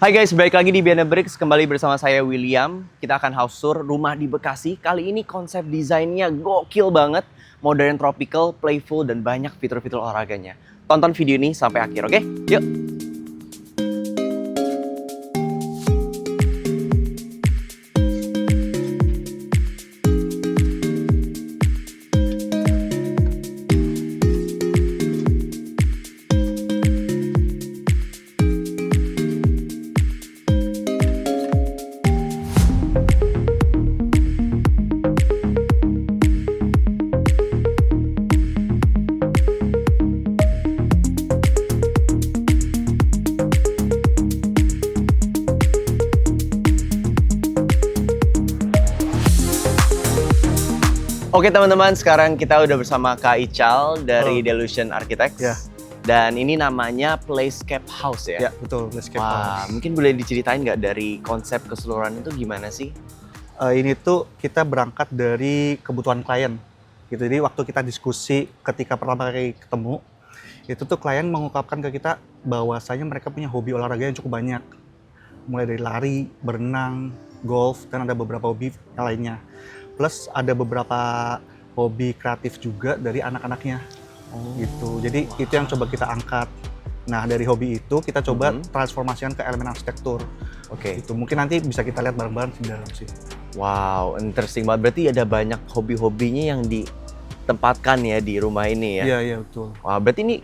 Hai guys, balik lagi di Biana Bricks. Kembali bersama saya William. Kita akan house tour rumah di Bekasi. Kali ini konsep desainnya gokil banget. Modern, tropical, playful, dan banyak fitur-fitur olahraganya. Tonton video ini sampai akhir, oke? Yuk! Oke teman-teman, sekarang kita udah bersama Kak Ical dari Delusion Architects. Ya. Dan ini namanya Playscape House ya? Ya, betul. Playscape Wah, House. mungkin boleh diceritain nggak dari konsep keseluruhan itu gimana sih? Ini tuh kita berangkat dari kebutuhan klien. Gitu. Jadi waktu kita diskusi ketika pertama kali ketemu, itu tuh klien mengungkapkan ke kita bahwasanya mereka punya hobi olahraga yang cukup banyak. Mulai dari lari, berenang, golf, dan ada beberapa hobi yang lainnya. Plus ada beberapa hobi kreatif juga dari anak-anaknya. Gitu. Jadi itu yang coba kita angkat. Nah, dari hobi itu kita coba transformasikan ke elemen arsitektur. Oke. Itu mungkin nanti bisa kita lihat bareng-bareng di dalam sih. Wow, interesting banget. Berarti ada banyak hobi-hobinya yang ditempatkan ya di rumah ini ya? Iya, iya betul. Wah, berarti ini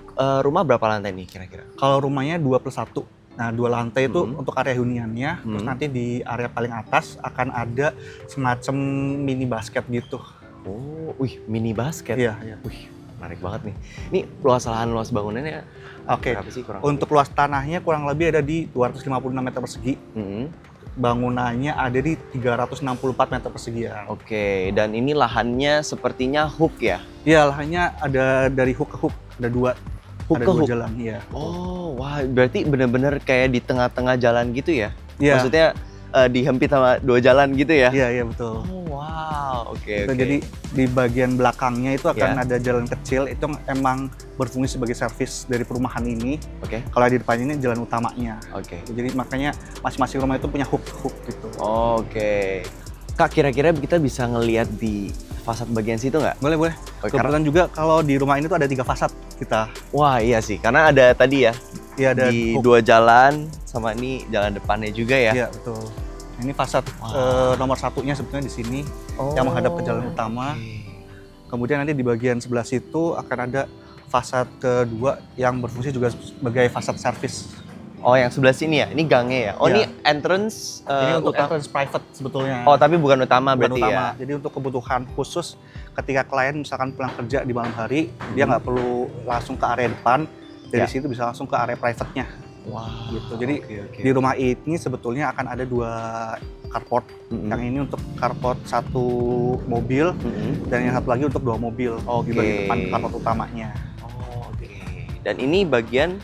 rumah berapa lantai nih kira-kira? Kalau rumahnya 2+1. Nah, 2 lantai itu untuk area huniannya, terus nanti di area paling atas akan ada semacam mini basket gitu. Oh, wih, mini basket. Iya, iya. Wih, menarik banget nih. Ini luas bangunannya Oke. berapa sih kurang Untuk luas tanahnya kurang lebih ada di 256 meter persegi. Bangunannya ada di 364 meter persegi ya. Oke, dan ini lahannya sepertinya hook ya? Iya, lahannya ada dari hook ke hook, ada dua. Hook ada ke dua hook? jalan, iya. Oh, wah, berarti bener-bener kayak di tengah-tengah jalan gitu ya? Iya. Maksudnya dihempit sama dua jalan gitu ya? Iya, iya betul. Oh, wow, oke, Itu oke. jadi di bagian belakangnya itu Ya. akan ada jalan kecil, itu emang berfungsi sebagai servis dari perumahan ini. Oke, Kalau di depannya ini jalan utamanya. oke. Jadi makanya masing-masing rumah itu punya hook gitu. Oke. Kak, kira-kira kita bisa ngelihat di fasad bagian situ nggak? Boleh, boleh. Oke, karena, Kebetulan juga kalau di rumah ini tuh ada 3 fasad kita. wah iya sih, karena ada tadi ya, Iya, ada di hook. 2 jalan, sama ini jalan depannya juga ya? Iya, betul. Ini fasad nomor satunya sebetulnya di sini yang menghadap ke jalan utama. Oke. Kemudian nanti di bagian sebelah situ akan ada fasad kedua yang berfungsi juga sebagai fasad servis. Oh, yang sebelah sini ya? Ini gangnya ya? Oh, Iya. ini entrance Ini untuk utama. entrance private sebetulnya. Oh, tapi bukan utama Bukan berarti utama. ya? Jadi untuk kebutuhan khusus ketika klien misalkan pulang kerja di malam hari, dia nggak perlu langsung ke area depan, dari Ya. situ bisa langsung ke area private-nya. Wah, Gitu. Jadi oke. di rumah ini sebetulnya akan ada 2 carport. Yang ini untuk carport 1 mobil dan yang satu lagi untuk 2 mobil di Oke. bagian depan carport utamanya. Oh, oke. Dan ini bagian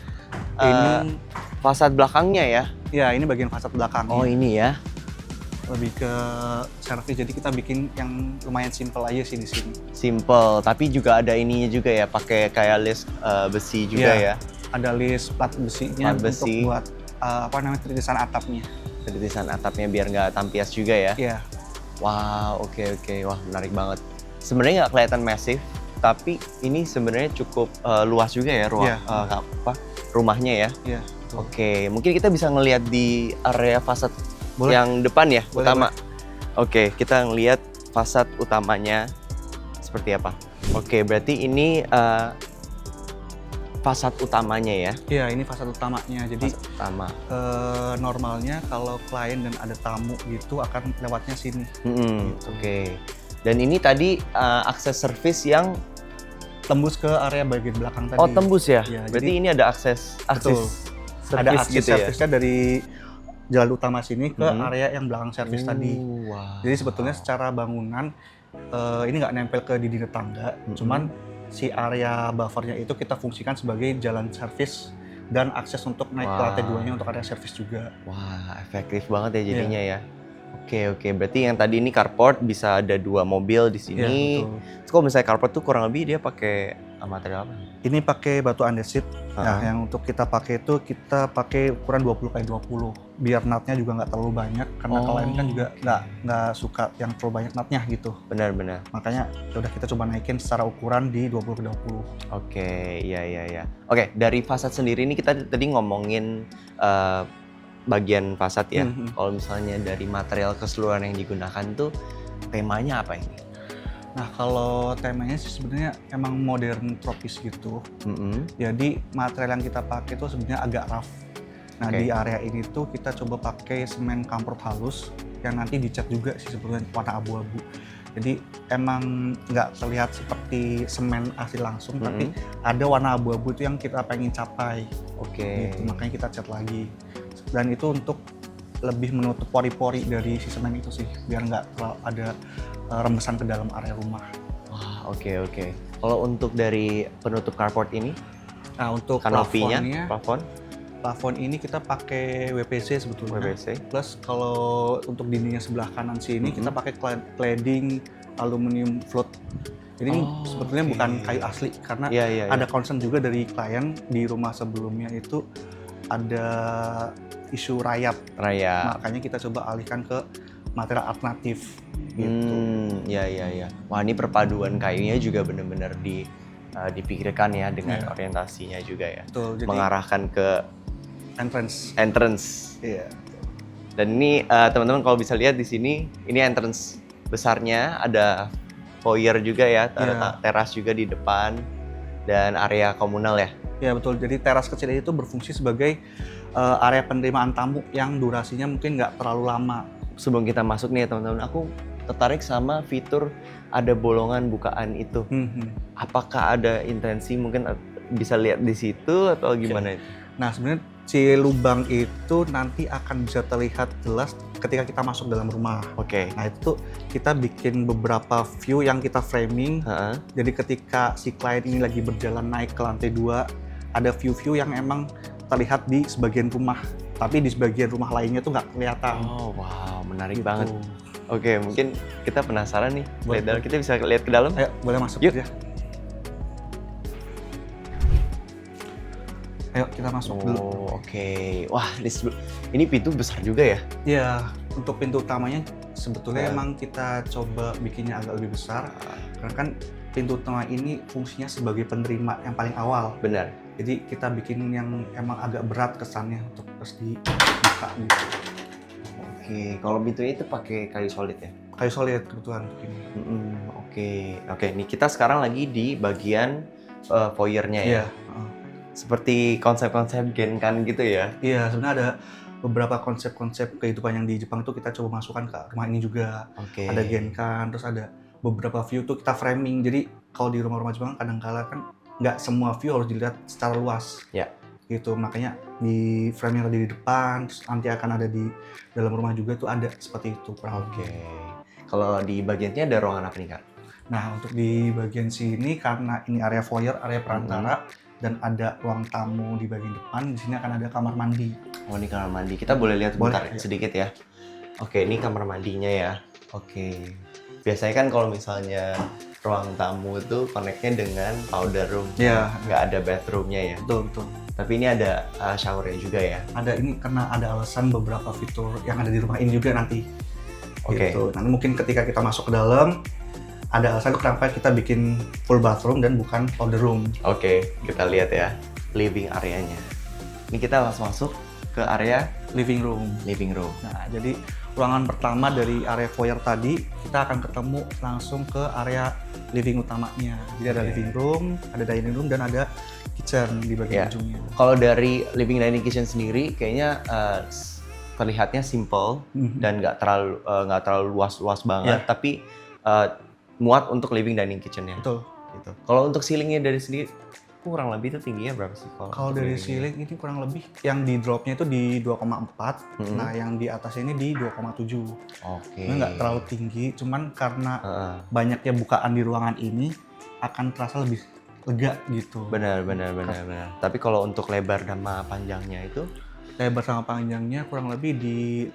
Ini fasad belakangnya ya? ya ini bagian fasad belakang. Oh, ini ya? Lebih ke servis, jadi kita bikin yang lumayan simple aja sih di sini. Simple, tapi juga ada ininya juga ya, pakai kayak list besi juga Iya. ya? Ada list plat besinya Plat besi. untuk buat tritisan atapnya. Tritisan atapnya biar nggak tampias juga ya? Iya. Wow, oke. Wah, menarik banget. Sebenarnya nggak kelihatan massive, tapi ini sebenarnya cukup luas juga ya ruang Iya. rumahnya ya. Iya. Oke, mungkin kita bisa ngelihat di area fasad Boleh. yang depan ya, Boleh, utama. Oke, kita ngelihat fasad utamanya seperti apa. Oke, berarti ini fasad utamanya ya. Iya, ini fasad utamanya. Jadi Fasad utama. normalnya kalau klien dan ada tamu gitu akan lewatnya sini. Oke. Dan ini tadi akses servis yang Tembus ke area bagian belakang tadi. oh tembus ya. Iya, Berarti jadi- ini ada akses Betul. servis Ada akses gitu ya. servisnya dari jalan utama sini ke area yang belakang servis tadi. Wow. Jadi sebetulnya secara bangunan ini nggak nempel ke dinding tetangga, cuman si area buffernya itu kita fungsikan sebagai jalan servis dan akses untuk naik ke lantai 2-nya untuk area servis juga. Wah, efektif banget ya jadinya ya. Oke, berarti yang tadi ini carport bisa ada 2 mobil di sini. Iya, betul. Terus kalau misalnya carport tuh kurang lebih dia pakai material apa? Ini pakai batu andesit. Nah, Heeh. yang untuk kita pakai itu kita pakai ukuran 20x20 biar nutnya juga nggak terlalu banyak karena klien kan juga nggak suka yang terlalu banyak nutnya gitu. Benar-benar. Makanya ya udah kita coba naikin secara ukuran di 20x20. Oke, iya. Oke, dari fasad sendiri ini kita tadi ngomongin bagian fasad ya. Kalau misalnya dari material keseluruhan yang digunakan tuh temanya apa ini? Nah, kalau temanya sih sebenarnya emang modern tropis gitu. Jadi material yang kita pakai itu sebenarnya agak rough. Nah, Oke. di area ini tuh kita coba pakai semen kamprot halus yang nanti dicat juga sih sebenarnya warna abu-abu. Jadi emang nggak terlihat seperti semen asli langsung, tapi ada warna abu-abu itu yang kita pengen capai. Oke. Gitu, makanya kita cat lagi. Dan itu untuk lebih menutup pori-pori dari si semen itu sih, biar nggak terlalu ada rembesan ke dalam area rumah. Wah, oke. Kalau untuk dari penutup carport ini, Nah, untuk kanopinya, plafonnya, plafon ini kita pakai WPC sebetulnya. WPC. Plus kalau untuk dindingnya sebelah kanan sini kita pakai cladding aluminium float. Ini sebetulnya bukan kayu asli karena Iya. ada concern juga dari klien di rumah sebelumnya itu ada isu rayap. Makanya kita coba alihkan ke material alternatif gitu. Iya. Wah, ini perpaduan kayunya juga benar-benar dipikirkan ya dengan orientasinya juga ya. Betul, jadi mengarahkan ke entrance. Iya. Dan ini teman-teman kalau bisa lihat di sini, ini entrance besarnya, ada foyer juga ya, ada teras juga di depan dan area komunal ya. Ya betul, jadi teras kecil itu berfungsi sebagai area penerimaan tamu yang durasinya mungkin nggak terlalu lama. Sebelum kita masuk nih ya teman-teman, aku tertarik sama fitur ada bolongan bukaan itu. Apakah ada intensi mungkin bisa lihat di situ atau gimana itu? Nah, sebenarnya si lubang itu nanti akan bisa terlihat jelas ketika kita masuk dalam rumah. Oke. Nah, itu tuh kita bikin beberapa view yang kita framing. Jadi ketika si klien ini lagi berjalan naik ke lantai 2, ada view-view yang emang terlihat di sebagian rumah. Tapi di sebagian rumah lainnya tuh nggak kelihatan. Oh, wow, menarik Gitu. banget. Oke, mungkin kita penasaran nih. Boleh. Kita bisa lihat ke dalam? Ayo, boleh masuk Yuk. aja. Ayo, kita masuk dulu. Oh, oke. Wah, ini pintu besar juga ya? Ya, untuk pintu utamanya sebetulnya emang kita coba bikinnya agak lebih besar. Karena kan pintu utama ini fungsinya sebagai penerima yang paling awal. Benar. Jadi kita bikin yang emang agak berat kesannya untuk terus dibuka gitu. Oke, kalau pintunya itu pakai kayu solid ya? Kayu solid kebetulan untuk ini. Oke. Nih kita sekarang lagi di bagian foyernya ya? Iya. Seperti konsep-konsep Genkan gitu ya? Iya, sebenarnya ada beberapa konsep-konsep kehidupan yang di Jepang itu kita coba masukkan ke rumah ini juga. Oke. Ada Genkan, terus ada beberapa view tuh kita framing. Jadi kalau di rumah-rumah Jepang kadang-kala kan nggak semua view harus dilihat secara luas. Ya. Gitu, makanya di framing tadi di depan, terus nanti akan ada di dalam rumah juga tuh ada seperti itu. Oke. Kalau di bagiannya ada ruangan apa nih, Kak? Nah, untuk di bagian sini karena ini area foyer, area perantara, dan ada ruang tamu di bagian depan, di sini akan ada kamar mandi. Oh, ini kamar mandi. Kita boleh lihat sebentar Boleh, ya. sedikit ya? Oke, ini kamar mandinya ya. Oke. Biasanya kan kalau misalnya ruang tamu itu connect-nya dengan powder room. Iya. Nggak ada bathroom-nya ya. Betul. Tapi ini ada shower-nya juga ya. Ada ini karena ada alasan beberapa fitur yang ada di rumah ini juga nanti. Oke. Gitu. Nanti mungkin ketika kita masuk ke dalam, ada alasan kenapa kita bikin full bathroom dan bukan powder room. Oke, kita lihat ya living areanya. Ini kita langsung masuk ke area Living room. Nah, jadi ruangan pertama dari area foyer tadi, kita akan ketemu langsung ke area living utamanya. Jadi ada living room, ada dining room, dan ada kitchen di bagian ujungnya. Kalau dari living dining kitchen sendiri, kayaknya terlihatnya simple dan nggak terlalu luas banget, tapi muat untuk living dining kitchen-nya. Betul. Gitu. Kalau untuk ceilingnya dari sendiri, kurang lebih itu tingginya berapa sih? Kalau dari ceiling ini kurang lebih, yang di dropnya itu di 2,4, nah yang di atas ini di 2,7. Oke. Ini nggak terlalu tinggi, cuman karena banyaknya bukaan di ruangan ini akan terasa lebih lega gitu. Benar. Tapi kalau untuk lebar sama panjangnya itu? Lebar sama panjangnya kurang lebih di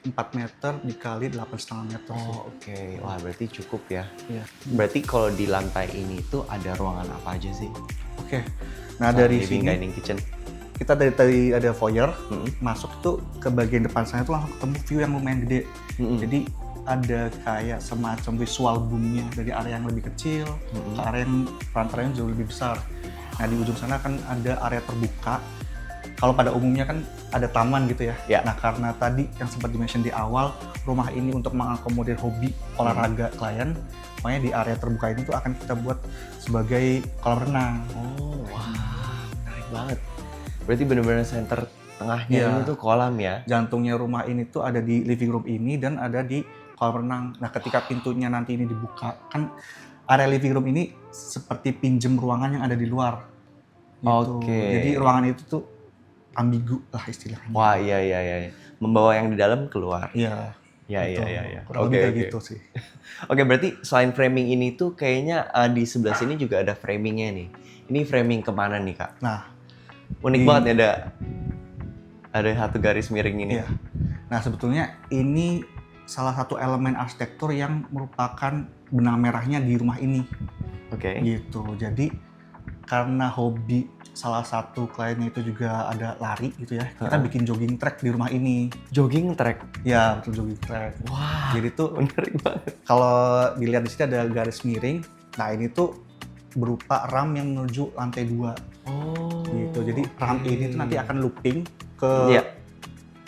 4 meter dikali 8,5 meter. Oh, oke. Wah, berarti cukup ya. Iya. Berarti kalau di lantai ini tuh ada ruangan apa aja sih? Oke. Nah, Selain dari living, sini dining, kitchen. kita dari tadi ada foyer, Mm-mm. masuk tuh ke bagian depan sana tuh langsung ketemu view yang lumayan gede. Mm-mm. Jadi ada kayak semacam visual boomnya dari area yang lebih kecil ke area yang perantaranya jauh lebih besar. Nah, di ujung sana kan ada area terbuka. Kalau pada umumnya kan ada taman gitu ya. Ya. Nah, karena tadi yang sempat di-mention di awal, rumah ini untuk mengakomodir hobi olahraga klien, makanya di area terbuka ini tuh akan kita buat sebagai kolam renang. Oh, wah, menarik banget. Berarti benar-benar center tengahnya Iya. ini tuh kolam ya? Jantungnya rumah ini tuh ada di living room ini dan ada di kolam renang. Nah, ketika pintunya nanti ini dibuka, kan area living room ini seperti pinjem ruangan yang ada di luar. Gitu. Oke. Jadi ruangan itu tuh ambigu lah istilahnya. Wah, iya. Membawa yang di dalam keluar. Iya. Iya. Betul. Kurang lebih kayak gitu sih. Oke, berarti selain framing ini tuh kayaknya di sebelah sini juga ada framingnya nih. Ini framing kemana nih, Kak? Nah, Unik banget ya, ada satu garis miring ini. iya. Nah, sebetulnya ini salah satu elemen arsitektur yang merupakan benang merahnya di rumah ini. Oke. Gitu. Jadi karena hobi salah satu kliennya itu juga ada lari gitu ya, kita bikin jogging track di rumah ini. Jogging track. Ya, betul, jogging track. Wah, Jadi tuh menarik banget. kalau dilihat di sini ada garis miring. Nah, ini tuh berupa ram yang menuju lantai 2 Oh. gitu. Jadi ram ini tuh nanti akan looping ke Iya.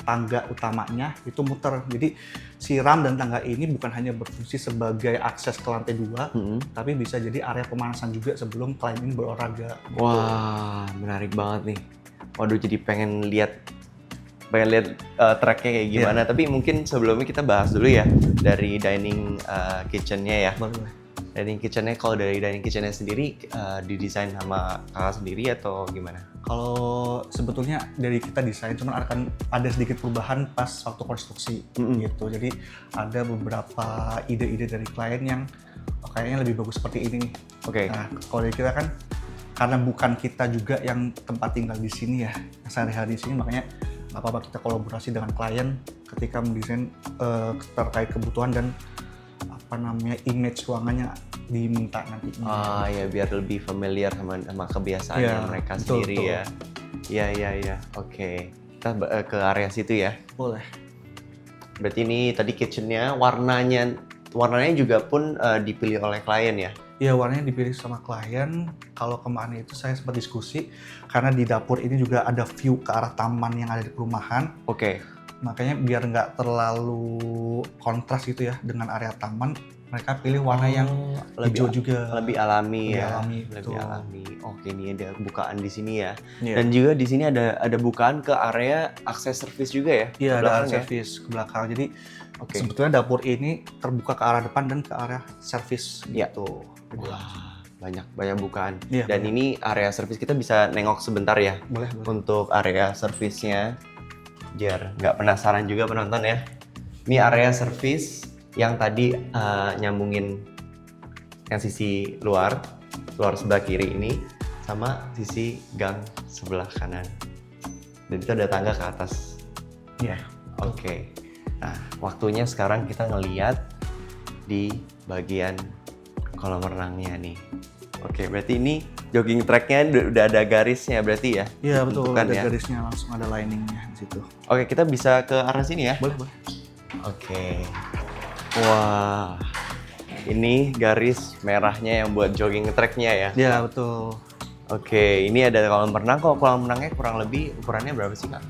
tangga utamanya itu muter. Jadi si ram dan tangga ini bukan hanya berfungsi sebagai akses ke lantai 2, tapi bisa jadi area pemanasan juga sebelum klien ini berolahraga. Gitu. Wah, menarik banget nih. Waduh, jadi pengen lihat tracknya kayak gimana. Tapi mungkin sebelumnya kita bahas dulu ya dari dining kitchen-nya ya. Boleh. Dining kitchen-nya, kalau dari dining kitchen-nya sendiri didesain sama kakak sendiri atau gimana? Kalau sebetulnya dari kita desain, cuman akan ada sedikit perubahan pas waktu konstruksi gitu. Jadi ada beberapa ide-ide dari klien yang kayaknya lebih bagus seperti ini nih. Oke. Nah, kalau dari kita kan karena bukan kita juga yang tempat tinggal di sini ya, sehari-hari di sini, makanya nggak apa-apa kita kolaborasi dengan klien ketika mendesain terkait kebutuhan dan image ruangannya diminta nanti. Ah ya, biar lebih familiar sama kebiasaannya Iya, mereka betul, sendiri ya. Iya. Oke. Kita ke area situ ya. Boleh. Berarti ini tadi kitchen-nya warnanya juga pun dipilih oleh klien ya. Iya, warnanya dipilih sama klien. Kalau kemarin itu saya sempat diskusi karena di dapur ini juga ada view ke arah taman yang ada di perumahan. Oke. Makanya biar nggak terlalu kontras gitu ya dengan area taman, mereka pilih warna yang hijau juga. Lebih alami Lebih ya. alami, Lebih betul. alami. Oke, ini ada bukaan di sini ya. Iya. Dan juga di sini ada bukaan ke area akses service juga ya. Iya, ke ada belakang area ya? servis ke belakang. Jadi Oke. sebetulnya dapur ini terbuka ke arah depan dan ke arah servis Iya. gitu. Wah, banyak bukaan. Iya, Dan ini area service kita bisa nengok sebentar ya. boleh. Untuk area servisnya, biar nggak penasaran juga penonton ya. Ini area servis yang tadi nyambungin yang sisi luar sebelah kiri ini sama sisi gang sebelah kanan. Dan itu ada tangga ke atas. Iya. Oke. Nah, waktunya sekarang kita ngeliat di bagian kolam renangnya nih. Oke, berarti ini jogging tracknya udah ada garisnya berarti ya? Iya, betul. Bukan Ada ya? garisnya langsung, ada liningnya di situ. Oke, kita bisa ke arah sini ya? Boleh. Oke. Wah, ini garis merahnya yang buat jogging tracknya ya? Iya, betul. Oke, ini ada kolam renang. Kok kolam renangnya kurang lebih ukurannya berapa sih, Kak?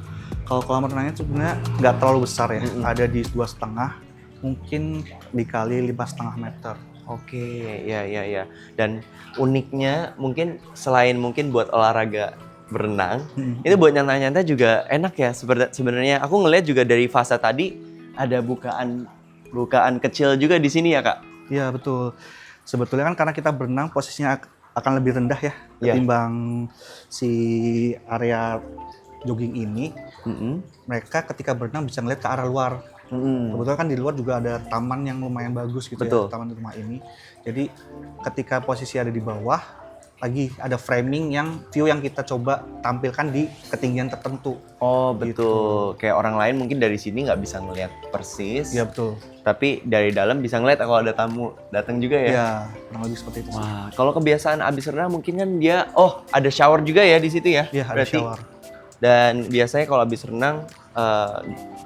Kalau kolam renangnya sebenarnya nggak terlalu besar ya. Mm-mm. Ada di 2,5, mungkin dikali 5,5 meter. Oke, ya. Dan uniknya mungkin selain mungkin buat olahraga berenang, itu buat nyantai-nyantai juga enak ya. Sebenarnya aku ngelihat juga dari fase tadi ada bukaan kecil juga di sini ya, Kak. Iya, betul. Sebetulnya kan karena kita berenang posisinya akan lebih rendah ya Iya. ketimbang si area jogging ini. Mereka ketika berenang bisa ngeliat ke arah luar. Kebetulan kan di luar juga ada taman yang lumayan bagus gitu. Betul. Ya, taman di rumah ini. Jadi ketika posisi ada di bawah, lagi ada framing yang view yang kita coba tampilkan di ketinggian tertentu. Oh betul, kayak orang lain mungkin dari sini nggak bisa ngelihat persis, Iya betul. tapi dari dalam bisa ngeliat kalau ada tamu datang juga ya. Iya, kurang lebih seperti itu. Wah, kalau kebiasaan abis renang mungkin kan dia, ada shower juga ya di situ ya? Iya, ada Berarti. shower. Dan biasanya kalau abis renang,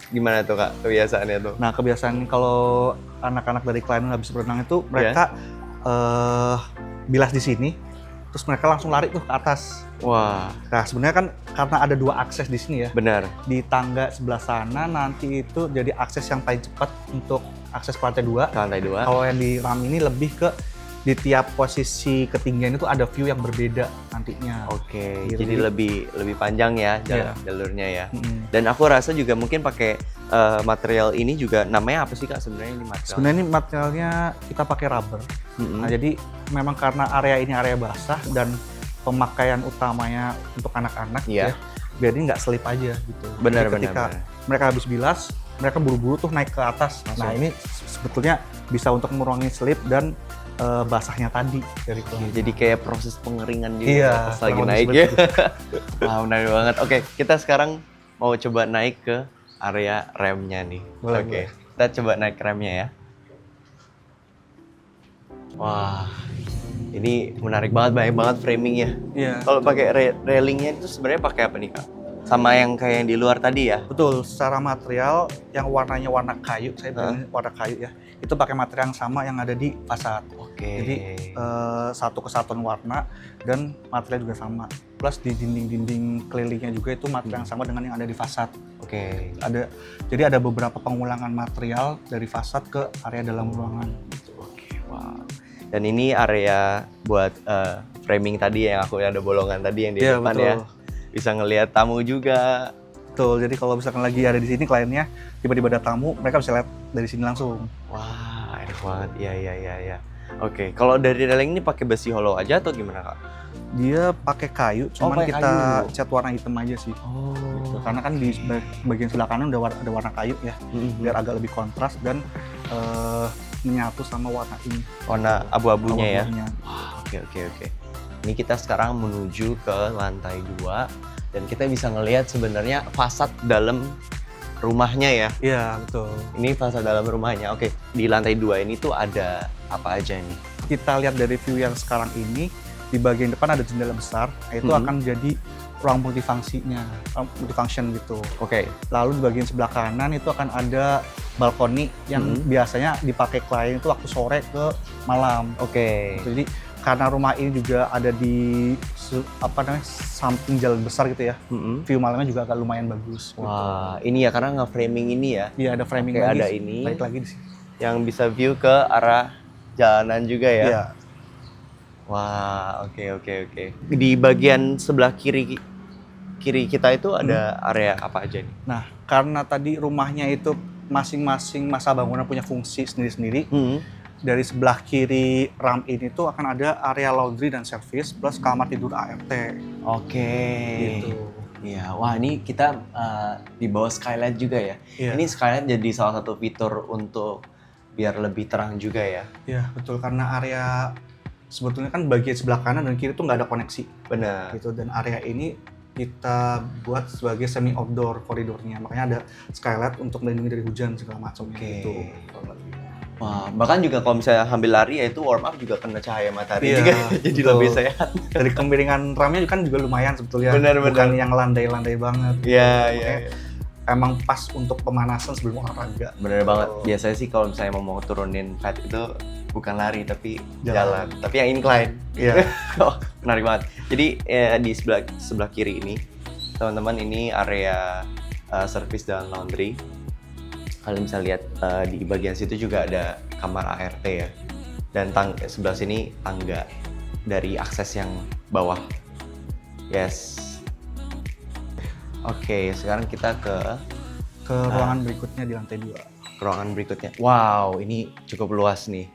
gimana tuh Kak kebiasaannya tuh? Nah, kebiasaan kalau anak-anak dari klien habis berenang itu mereka bilas di sini, terus mereka langsung lari tuh ke atas. Wah, Nah, sebenarnya kan karena ada 2 akses di sini ya. benar. Di tangga sebelah sana nanti itu jadi akses yang paling cepat untuk akses ke lantai 2. Ke lantai 2. Kalau yang di RAM ini lebih ke di tiap posisi ketinggian itu ada view yang berbeda nantinya. Oke, Gitu. jadi lebih panjang ya Iya. jalurnya ya. Mm-mm. Dan aku rasa juga mungkin pakai material ini juga namanya apa sih Kak sebenarnya ini material? Sebenarnya ini materialnya kita pakai rubber. Mm-mm. Nah, jadi memang karena area ini area basah dan pemakaian utamanya untuk anak-anak Iya. ya, biar ini nggak selip aja gitu. Benar, Jadi ketika benar. mereka habis bilas, mereka buru-buru tuh naik ke atas. Langsung. Nah, ini sebetulnya bisa untuk mengurangi slip dan basahnya tadi dari itu. Jadi kayak proses pengeringan juga Iya, pas lagi kurang naik lebih ya. seperti Wah, menarik banget. Oke, kita sekarang mau coba naik ke area remnya nih. Boleh, Oke, boleh. kita coba naik ke remnya ya. Wah, ini menarik banget, banyak banget framingnya. Iya. Kalau pakai railingnya itu sebenarnya pakai apa nih Kak? Sama yang kayak yang di luar tadi ya? Betul, secara material yang warnanya warna kayu, saya bilang warna kayu ya, itu pakai material yang sama yang ada di fasad. Oke. Jadi satu kesatuan warna dan material juga sama. Plus di dinding-dinding kelilingnya juga itu material yang sama dengan yang ada di fasad. Oke. Jadi ada beberapa pengulangan material dari fasad ke area dalam ruangan. Oke, wow. Dan ini area buat framing tadi yang aku ada bolongan tadi yang di Iya, depan betul. ya. Bisa ngelihat tamu juga. Betul, jadi kalau misalkan lagi ada di sini kliennya, tiba-tiba ada tamu, mereka bisa lihat dari sini langsung. Wah, enak banget. Iya. Oke, kalau dari railing ini pakai besi hollow aja atau gimana Kak? Dia pakai kayu, cuman pakai kita kayu. cat warna hitam aja sih. Oh, Gitu. Karena kan di bagian sebelah kanan ada warna kayu ya, biar agak lebih kontras dan menyatu sama warna ini. warna abu-abunya ya. Abu-abunya. Wah, oke. Ini kita sekarang menuju ke lantai 2 dan kita bisa ngelihat sebenarnya fasad dalam rumahnya ya. Iya, betul. Ini fasad dalam rumahnya. Oke, di lantai 2 ini tuh ada apa aja nih? Kita lihat dari view yang sekarang ini, di bagian depan ada jendela besar, itu Mhm. akan jadi ruang multifungsinya, multifunction gitu. Oke. Lalu di bagian sebelah kanan itu akan ada balkoni yang Mhm. biasanya dipakai klien itu waktu sore ke malam. Oke. Jadi karena rumah ini juga ada di samping jalan besar gitu ya, Mm-mm. view malamnya juga agak lumayan bagus. Gitu. Wah, ini ya karena nge-framing ini ya Iya, ada framing Oke, lagi. ada ini. Balik lagi di sini. yang bisa view ke arah jalanan juga ya. Iya. Wah, oke. Di bagian sebelah kiri kita itu ada area apa aja nih? Nah, karena tadi rumahnya itu masing-masing masa bangunan punya fungsi sendiri-sendiri, dari sebelah kiri RAM ini tuh akan ada area laundry dan service plus kamar tidur ART. Oke. Gitu. Iya, wah ini kita di bawah skylight juga ya. Iya. Ini skylight jadi salah satu fitur untuk biar lebih terang juga ya. Iya, betul, karena area sebetulnya kan bagian sebelah kanan dan kiri tuh nggak ada koneksi Benar. gitu, dan area ini kita buat sebagai semi outdoor koridornya, makanya ada skylight untuk melindungi dari hujan segala macam Oke. gitu. Wah, bahkan juga kalau misalnya ambil lari ya itu warm up juga kena cahaya matahari Iya, juga. Jadi betul. lebih sehat. Dari kemiringan RAM-nya kan juga lumayan sebetulnya, Benar. bukan yang landai-landai banget. Iya. Makanya emang pas untuk pemanasan sebelum olahraga. Bener banget. Oh. Biasanya sih kalau misalnya mau turunin fat itu bukan lari tapi Jalan. jalan. Tapi yang incline. Iya. Oh, menarik banget. Jadi di sebelah kiri ini, teman-teman, ini area service dan laundry. Kalian bisa lihat di bagian situ juga ada kamar ART ya. Dan sebelah sini tangga dari akses yang bawah. Yes. Oke, sekarang kita ke Ruangan berikutnya di lantai 2. ruangan berikutnya. Wow, ini cukup luas nih.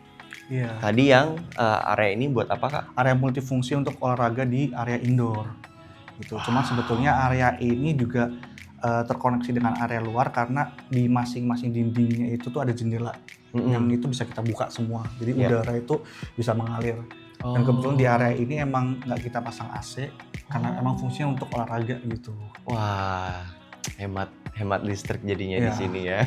Iya. Tadi yang area ini buat apa Kak? Area multifungsi untuk olahraga di area indoor. Gitu. Cuma sebetulnya area ini juga terkoneksi dengan area luar karena di masing-masing dindingnya itu tuh ada jendela yang itu bisa kita buka semua. Jadi Iya. udara itu bisa mengalir. Dan kebetulan di area ini emang nggak kita pasang AC karena emang fungsinya untuk olahraga gitu. Wah, hemat listrik jadinya di Iya. sini ya.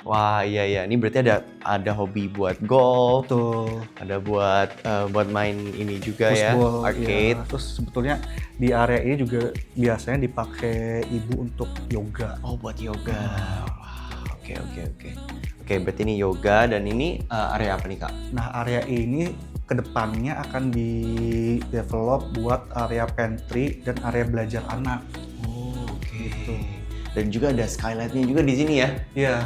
Wah, iya. Ini berarti ada hobi buat golf, Betul. ada buat main ini juga ya, Foosball, arcade. iya. Terus sebetulnya di area ini juga biasanya dipakai ibu untuk yoga. Oh, buat yoga. Wah, oke. Oke, berarti ini yoga dan ini area apa nih, Kak? Nah, area ini kedepannya akan di-develop buat area pantry dan area belajar anak. Oh, oke. Gitu. Dan juga ada skylightnya juga di sini ya. Iya,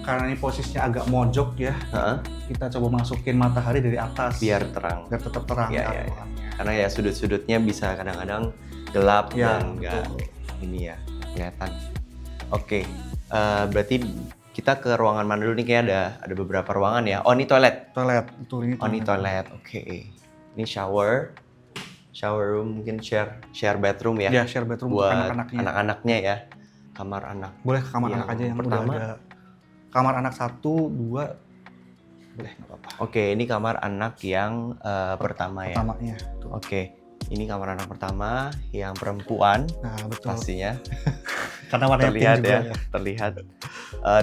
karena ini posisinya agak mojok ya, Heeh, kita coba masukin matahari dari atas. biar terang. Biar tetap terang Iya, ya iya. ruangannya. Karena ya sudut-sudutnya bisa kadang-kadang gelap Ya, dan nggak betul. ini ya kelihatan. Oke, berarti kita ke ruangan mana dulu nih? Kayak ada beberapa ruangan ya. Oh, ini toilet. Toilet, betul ini Oh, ini toilet. Oke. Ini shower room, mungkin share bedroom ya. Ya, share bedroom untuk Buat anak-anaknya. anak-anaknya ya. Kamar anak. Boleh ke kamar Yang anak aja yang pertama. udah ada. Kamar anak 1, 2, boleh nggak apa-apa. Oke, ini kamar anak yang pertama ya. Pertamanya. Tuh. Oke, ini kamar anak pertama yang perempuan Nah, betul. pastinya. Karena warnanya pink Terlihat juga ya, terlihat.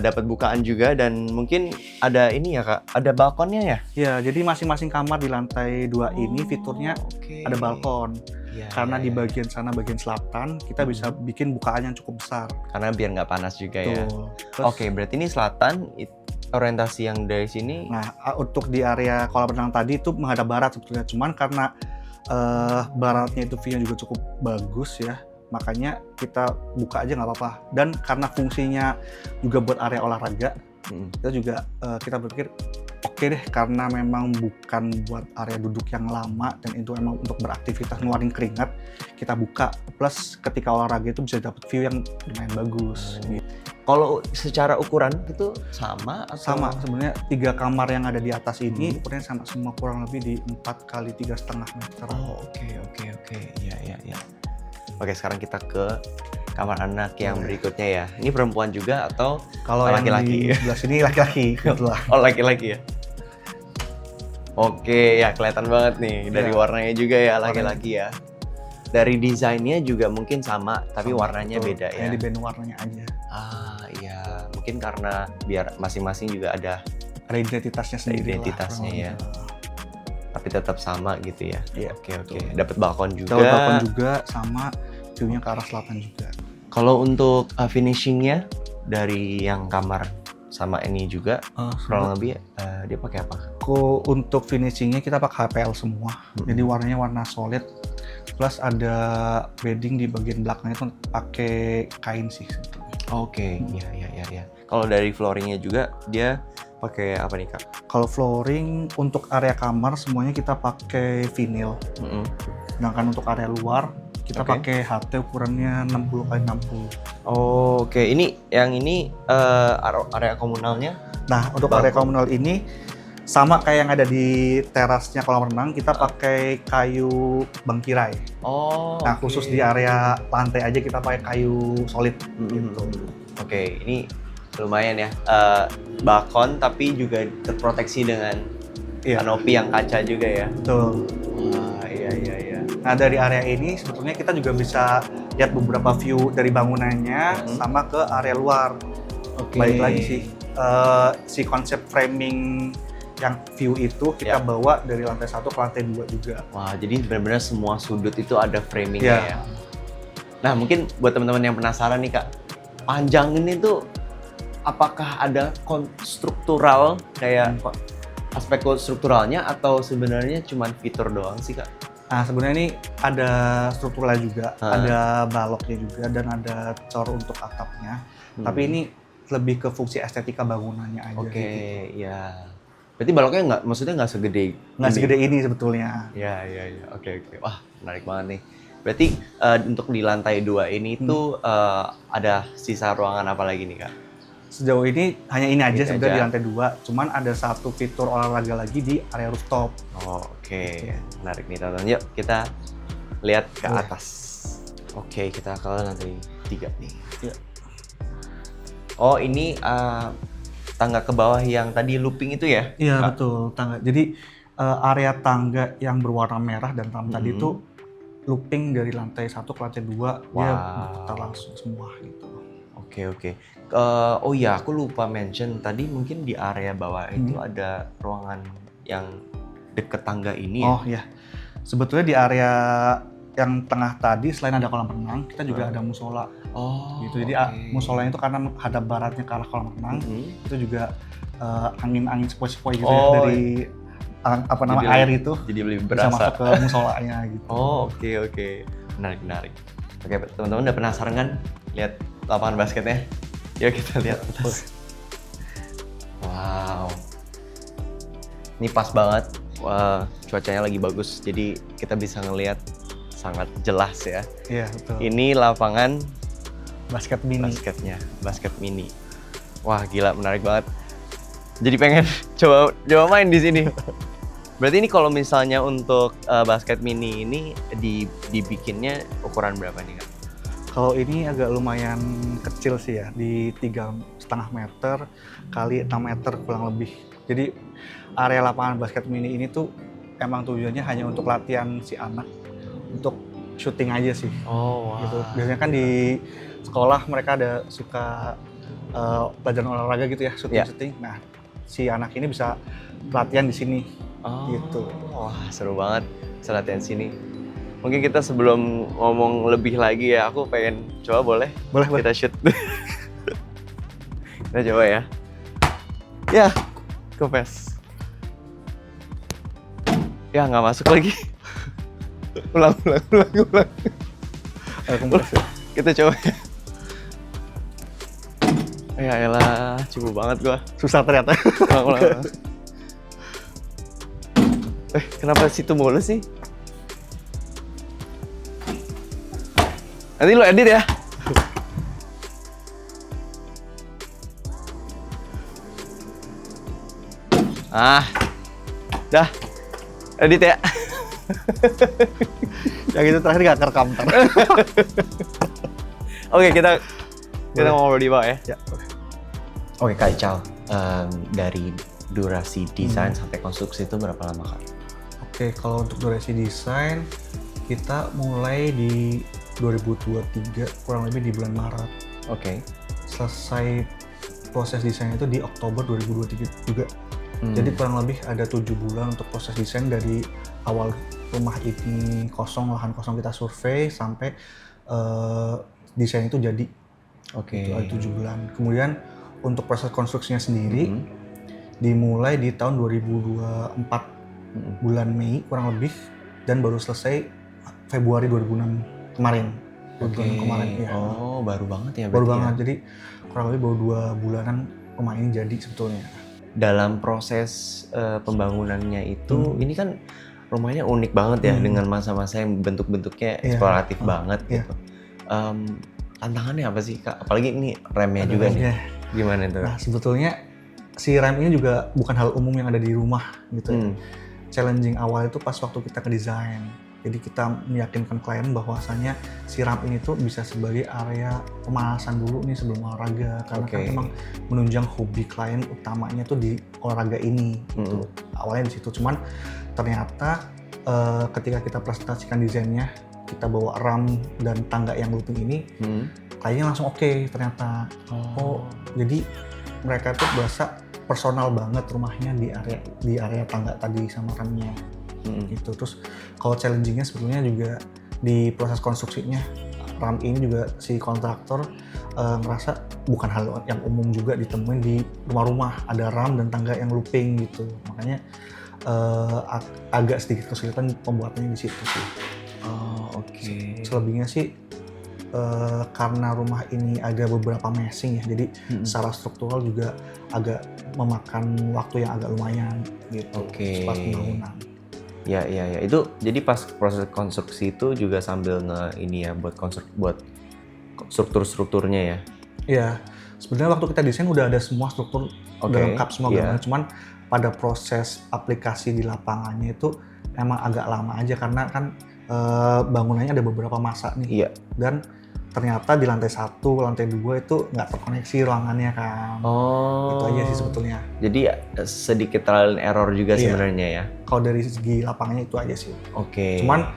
Dapat bukaan juga dan mungkin ada ini ya, Kak, ada balkonnya ya? Ya, jadi masing-masing kamar di lantai 2 ini fiturnya Oke. ada balkon. Iya, Karena iya, di iya. bagian sana, bagian selatan, kita bisa bikin bukaan yang cukup besar. Karena biar nggak panas juga ya. Tuh. Terus, Oke, berarti ini selatan, orientasi yang dari sini. nah, untuk di area kolam renang tadi itu menghadap barat sebetulnya. Cuman karena baratnya itu view-nya juga cukup bagus ya, makanya kita buka aja nggak apa-apa. Dan karena fungsinya juga buat area olahraga, kita juga kita berpikir oke deh, karena memang bukan buat area duduk yang lama dan itu emang untuk beraktivitas ngeluarin keringat, kita buka. Plus ketika olahraga itu bisa dapet view yang lumayan bagus. Gitu. Kalau secara ukuran itu sama atau? Sama sebenarnya 3 kamar yang ada di atas ini ukurannya sama semua, kurang lebih di 4 kali 3,5 meter. Oh, oke. Iya. Oke, sekarang kita ke kamar anak yang berikutnya ya. Ini perempuan juga atau Kalau yang laki-laki? di sebelah sini laki-laki kebetulan. oh laki-laki ya? Oke, ya kelihatan banget nih dari Iya. warnanya juga ya laki-laki ya. Dari desainnya juga mungkin sama, tapi Sama, warnanya betul. beda ya. Hanya di band warnanya aja. Ah, iya. Mungkin karena biar masing-masing juga ada, Ada identitasnya sendiri. identitasnya ya. tapi tetap sama gitu ya. Iya, Oke. betul. Dapat balkon juga. Dapat balkon juga, sama view-nya ke arah selatan juga. Kalau untuk finishingnya dari yang kamar sama ini juga kurang lebih dia pakai apa? Untuk finishingnya kita pakai HPL semua. Jadi warnanya warna solid. Plus ada bedding di bagian belakangnya itu pakai kain sih sebetulnya. Oke, iya. Kalau dari flooringnya juga dia pakai apa nih, Kak? Kalau flooring untuk area kamar semuanya kita pakai vinyl. Sedangkan untuk area luar kita Oke. pakai HT ukurannya 60 x 60. Oke, ini area komunalnya. Nah, untuk Balkon. area komunal ini sama kayak yang ada di terasnya kolam renang, kita pakai kayu bangkirai. Oh. Nah, oke. khusus di area lantai aja kita pakai kayu solid gitu. Oke, ini lumayan ya. Balkon tapi juga terproteksi dengan Iya, kanopi yang kaca juga ya. betul. Wah, iya. Nah, dari area ini sebetulnya kita juga bisa lihat beberapa view dari bangunannya sama ke area luar. Oke. Balik lagi sih, si konsep framing yang view itu kita Ya. bawa dari lantai 1 ke lantai 2 juga. Wah, jadi benar-benar semua sudut itu ada framingnya Iya. ya. Nah, mungkin buat teman-teman yang penasaran nih, Kak, panjang ini tuh apakah ada konstruktural kayak aspek konstrukturalnya atau sebenarnya cuma fitur doang sih, Kak? Nah, sebenarnya ini ada strukturnya juga, ada baloknya juga, dan ada cor untuk atapnya. Tapi ini lebih ke fungsi estetika bangunannya aja. Oke, gitu. ya. Berarti baloknya maksudnya nggak segede Nggak ini? segede ini sebetulnya. Iya. Oke. Wah, menarik banget nih. Berarti untuk di lantai 2 ini tuh ada sisa ruangan apa lagi nih, Kak? Sejauh ini hanya ini aja Ini sebenarnya aja. di lantai 2, cuman ada satu fitur olahraga lagi di area rooftop. Oh, oke. Menarik nih, tonton. Yuk, kita lihat ke Boleh. atas. Oke, kita ke lantai 3 nih. Iya. Oh, ini tangga ke bawah yang tadi looping itu ya? Iya, Kak? betul, tangga. Jadi area tangga yang berwarna merah dan ram tadi Mm-mm. itu looping dari lantai 1 ke lantai 2, dia Wow. berputar langsung semua gitu. Oke. Oh iya, aku lupa mention tadi mungkin di area bawah itu ada ruangan yang deket tangga ini ya? Oh ya, sebetulnya di area yang tengah tadi selain ada kolam renang, kita juga ada musola Oh, gitu. Jadi oke. musola itu karena hadap baratnya ke arah kolam renang, Mm-mm. itu juga angin-angin sepoi-sepoi gitu Oh, ya dari Jadi air lebih- itu Jadi lebih bisa berasa. masuk ke musolanya gitu. Oh, oke. Menarik. Oke, teman-teman udah penasaran kan lihat lapangan basketnya? Yuk kita lihat atas. Wow. Ini pas banget. Wah, cuacanya lagi bagus, jadi kita bisa ngelihat sangat jelas ya. Iya betul. Ini lapangan Basket mini. basketnya, basket mini. Wah, gila, menarik banget. Jadi pengen coba main di sini. Berarti ini kalau misalnya untuk basket mini ini dibikinnya ukuran berapa nih, Kak? Kalau ini agak lumayan kecil sih ya, di 3,5 meter kali 6 meter kurang lebih. Jadi area lapangan basket mini ini tuh emang tujuannya hanya untuk latihan si anak, untuk syuting aja sih. Oh, Gitu. Biasanya kan di sekolah mereka ada suka pelajaran olahraga gitu ya, syuting-syuting. Nah, si anak ini bisa latihan di sini. Gitu. Wah, seru banget bisa latihan sini. Mungkin kita sebelum ngomong lebih lagi ya, aku pengen coba boleh? Boleh. Kita shoot. Kita coba ya. Ya, kepes. Ya, nggak masuk lagi. ulang. Kempes ya. Kita coba ya. Ya elah, cukup banget gua. Susah ternyata. Ulang. Kenapa situ mulu sih? Nanti lo edit ya. Dah. Edit ya. Yang itu terakhir nggak kerekam ntar. Oke, kita Boleh. ngobrol di bawah ya. Ya, boleh. Oke, Kak Ical. Dari durasi desain sampai konstruksi itu berapa lama, Kak? Oke, kalau untuk durasi desain kita mulai di 2023 kurang lebih di bulan Maret. Oke. Selesai proses desain itu di Oktober 2023 juga. Jadi kurang lebih ada 7 bulan untuk proses desain dari awal rumah ini kosong, lahan kosong kita survei sampai desain itu jadi. Oke. Itu ada 7 bulan. Kemudian untuk proses konstruksinya sendiri dimulai di tahun 2024 bulan Mei kurang lebih dan baru selesai Februari 2006 kemarin. 2006 kemarin ya. Oh, baru banget ya Baru berarti banget. ya? Jadi kurang lebih baru 2 bulanan rumah ini jadi sebetulnya. Dalam proses pembangunannya itu, ini kan rumahnya unik banget ya dengan masa-masa yang bentuk-bentuknya eksploratif banget gitu. Tantangannya apa sih, Kak? Apalagi ini remnya juga nih. Gimana tuh? Nah, sebetulnya si rem ini juga bukan hal umum yang ada di rumah gitu ya. Challenging awal itu pas waktu kita ngedesain. Jadi kita meyakinkan klien bahwasanya si ramp ini tuh bisa sebagai area pemanasan dulu nih sebelum olahraga. Karena kan emang menunjang hobi klien utamanya tuh di olahraga ini. Gitu. Awalnya di situ. Cuman ternyata ketika kita presentasikan desainnya, kita bawa ramp dan tangga yang looping ini, kliennya langsung oke ternyata. Oh, jadi mereka tuh berasa personal banget rumahnya di area tangga tadi sama rampnya. Gitu. Terus kalau challengingnya sebetulnya juga di proses konstruksinya, ramp ini juga si kontraktor ngerasa bukan hal yang umum juga ditemuin di rumah-rumah, ada ramp dan tangga yang looping gitu. Makanya agak sedikit kesulitan pembuatannya di situ sih. Oh, oke. Selebihnya sih karena rumah ini ada beberapa meshing ya, jadi secara struktural juga agak memakan waktu yang agak lumayan gitu pas pembangunan. Ya. Itu jadi pas proses konstruksi itu juga sambil ini ya buat struktur-strukturnya ya. Iya. Sebenarnya waktu kita desain udah ada semua struktur, udah lengkap semua gambarnya. Cuman pada proses aplikasi di lapangannya itu emang agak lama aja karena kan bangunannya ada beberapa masa nih. Iya. Dan ternyata di lantai 1, lantai 2 itu nggak terkoneksi ruangannya kan. Oh. Itu aja sih sebetulnya. Jadi sedikit trial and error juga Iya. sebenarnya ya. Kalau dari segi lapangannya itu aja sih. Oke. Cuman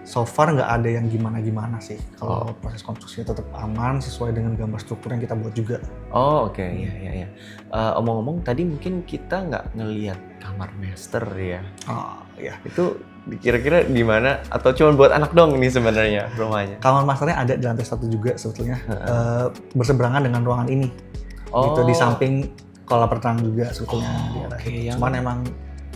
so far nggak ada yang gimana-gimana sih. Kalau proses konstruksinya tetap aman sesuai dengan gambar struktur yang kita buat juga. Oh oke, ya. Omong-omong tadi mungkin kita nggak ngelihat kamar master ya. Oh iya. Itu kira-kira gimana? Atau cuma buat anak dong nih sebenarnya rumahnya? Kamar masternya ada di lantai 1 juga sebetulnya. Berseberangan dengan ruangan ini. Itu di samping kolam renang juga sebetulnya. Oke, Cuman emang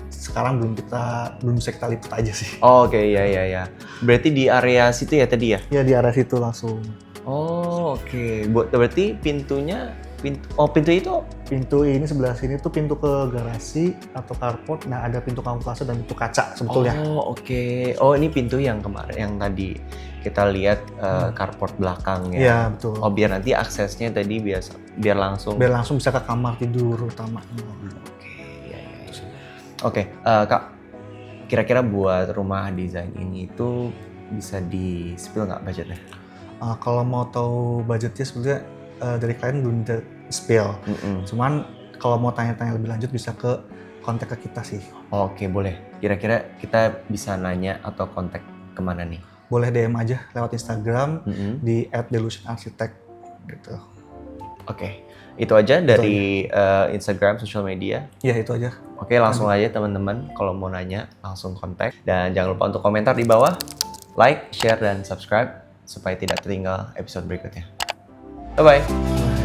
sekarang belum bisa kita lipat aja sih. Oke, ya. Berarti di area situ ya tadi ya? Ya di area situ langsung. Oh, oke. Berarti pintu itu? Pintu ini sebelah sini tuh pintu ke garasi atau carport. Nah ada pintu kamuflase dan pintu kaca sebetulnya. Oh, oke. Oh, ini pintu yang kemarin, yang tadi kita lihat carport belakang ya? Iya betul. Oh, biar nanti aksesnya tadi biar langsung. Biar langsung bisa ke kamar tidur utamanya. Oke, Kak. Kira-kira buat rumah desain ini itu bisa di-spill nggak budgetnya? Kalau mau tahu budgetnya sebenarnya dari klien belum bisa spill. Cuman kalau mau tanya-tanya lebih lanjut bisa ke kontak ke kita sih. Oke, boleh. Kira-kira kita bisa nanya atau kontak kemana nih? Boleh DM aja lewat Instagram di @delusionarchitect gitu. Oke, itu aja dari Instagram, sosial media. Iya itu aja. Oke, langsung aja teman-teman kalau mau nanya langsung kontak. Dan jangan lupa untuk komentar di bawah, like, share, dan subscribe supaya tidak tertinggal episode berikutnya. Bye-bye!